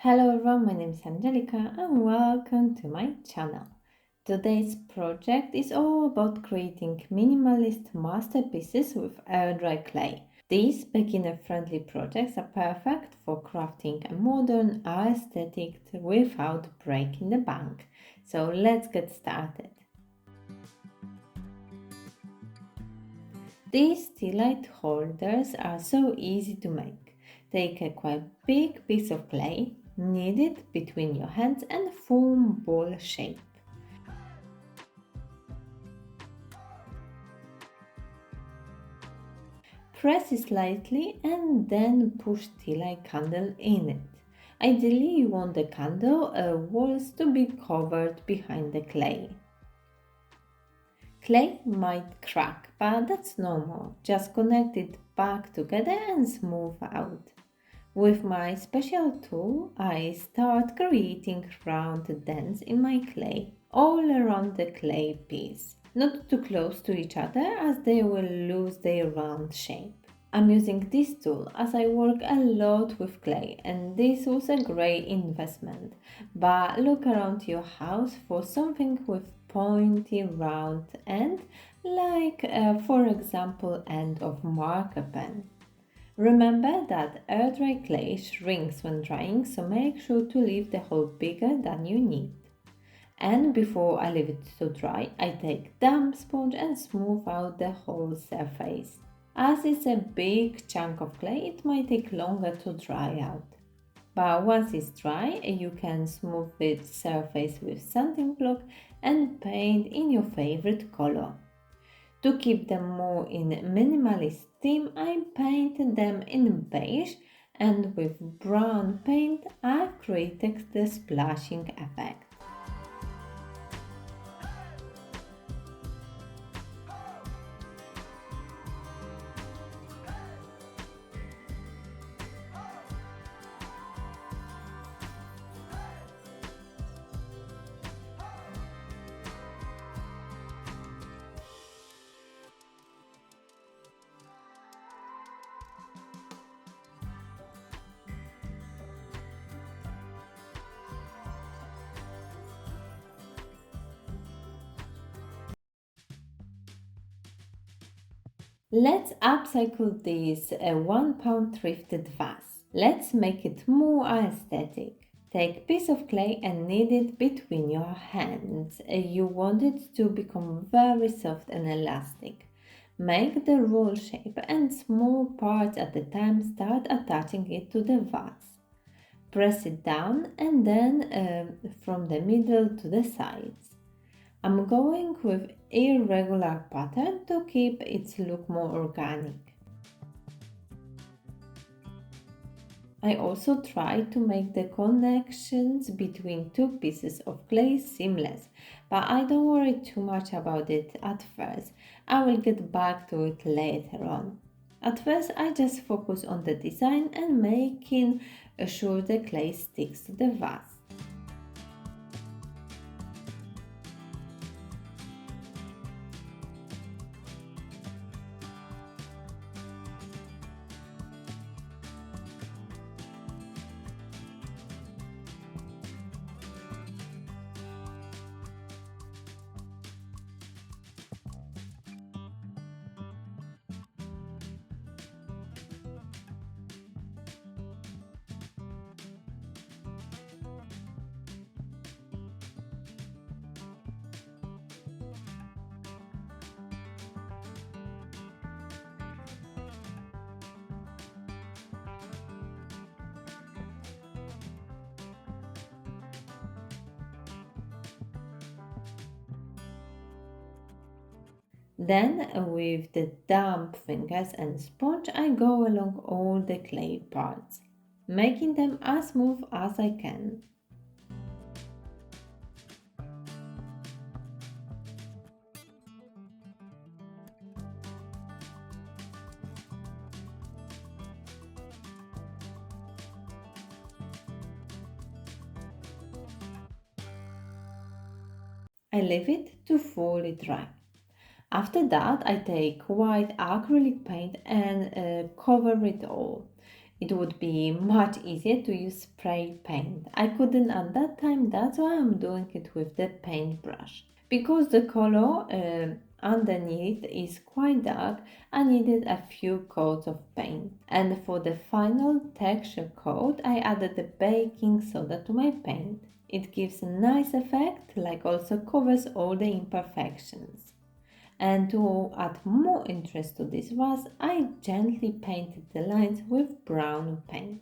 Hello everyone, my name is Angelica and welcome to my channel. Today's project is all about creating minimalist masterpieces with air dry clay. These beginner-friendly projects are perfect for crafting a modern aesthetic without breaking the bank. So let's get started. These tea light holders are so easy to make. Take a quite big piece of clay, knead it between your hands and form ball shape. Press it slightly and then push tea light candle in it. Ideally, you want the candle walls to be covered behind the clay. Clay might crack, but that's normal. Just connect it back together and smooth out. With my special tool, I start creating round dents in my clay all around the clay piece, not too close to each other as they will lose their round shape. I'm using this tool as I work a lot with clay and this was a great investment, but look around your house for something with pointy round end like for example end of marker pen. Remember that air dry clay shrinks when drying, so make sure to leave the hole bigger than you need. And before I leave it to dry, I take damp sponge and smooth out the whole surface. As it's a big chunk of clay, it might take longer to dry out. But once it's dry, you can smooth the surface with sanding block and paint in your favorite color. To keep them more in minimalist theme, I painted them in beige and with brown paint I created the splashing effect. Let's upcycle this 1 pound thrifted vase. Let's make it more aesthetic. Take piece of clay and knead it between your hands. You want it to become very soft and elastic. Make the roll shape and small parts at a time start attaching it to the vase. Press it down and then from the middle to the sides. I'm going with irregular pattern to keep its look more organic. I also try to make the connections between two pieces of clay seamless, but I don't worry too much about it at first. I will get back to it later on. At first, I just focus on the design and making sure the clay sticks to the vase. Then, with the damp fingers and sponge, I go along all the clay parts, making them as smooth as I can. I leave it to fully dry. After that, I take white acrylic paint and cover it all. It would be much easier to use spray paint. I couldn't at that time, that's why I'm doing it with the paintbrush. Because the color underneath is quite dark, I needed a few coats of paint. And for the final texture coat, I added the baking soda to my paint. It gives a nice effect, like also covers all the imperfections. And to add more interest to this vase, I gently painted the lines with brown paint.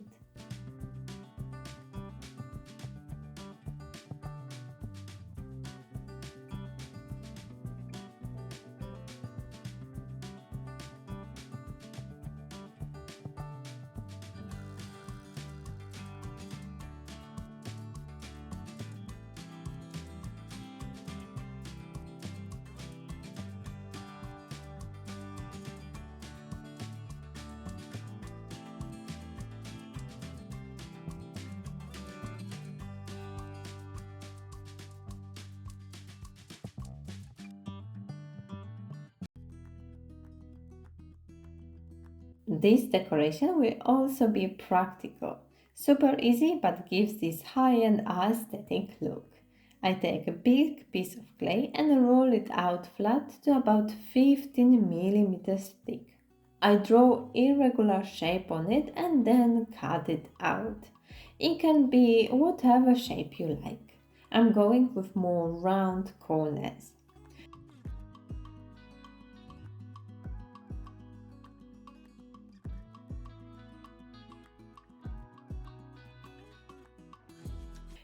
This decoration will also be practical, super easy but gives this high-end aesthetic look. I take a big piece of clay and roll it out flat to about 15 millimeters thick. I draw irregular shape on it and then cut it out. It can be whatever shape you like. I'm going with more round corners.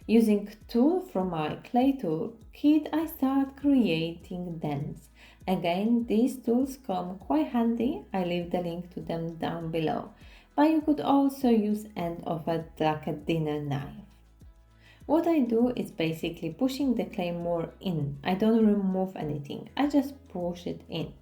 Using tool from my clay tool kit, I start creating dents. Again, these tools come quite handy. I leave the link to them down below. But you could also use end of like a dinner knife. What I do is basically pushing the clay more in. I don't remove anything. I just push it in.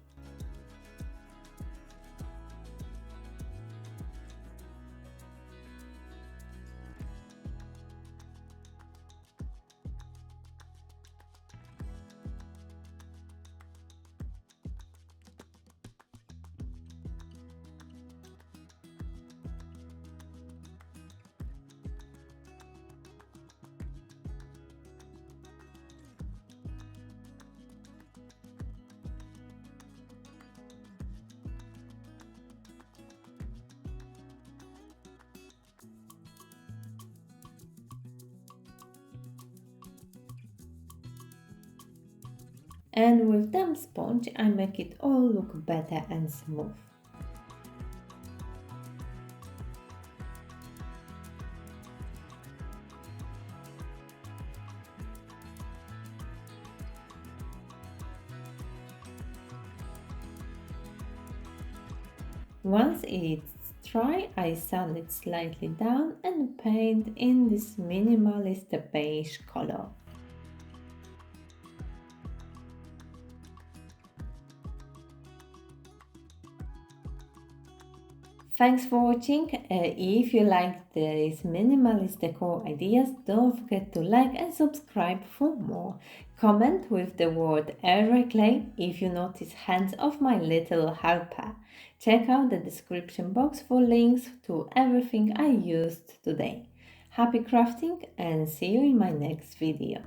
And with damp sponge, I make it all look better and smooth. Once it's dry, I sand it slightly down and paint in this minimalist beige color. Thanks for watching. If you like these minimalist decor ideas, don't forget to like and subscribe for more. Comment with the word air clay if you notice hands of my little helper. Check out the description box for links to everything I used today. Happy crafting and see you in my next video.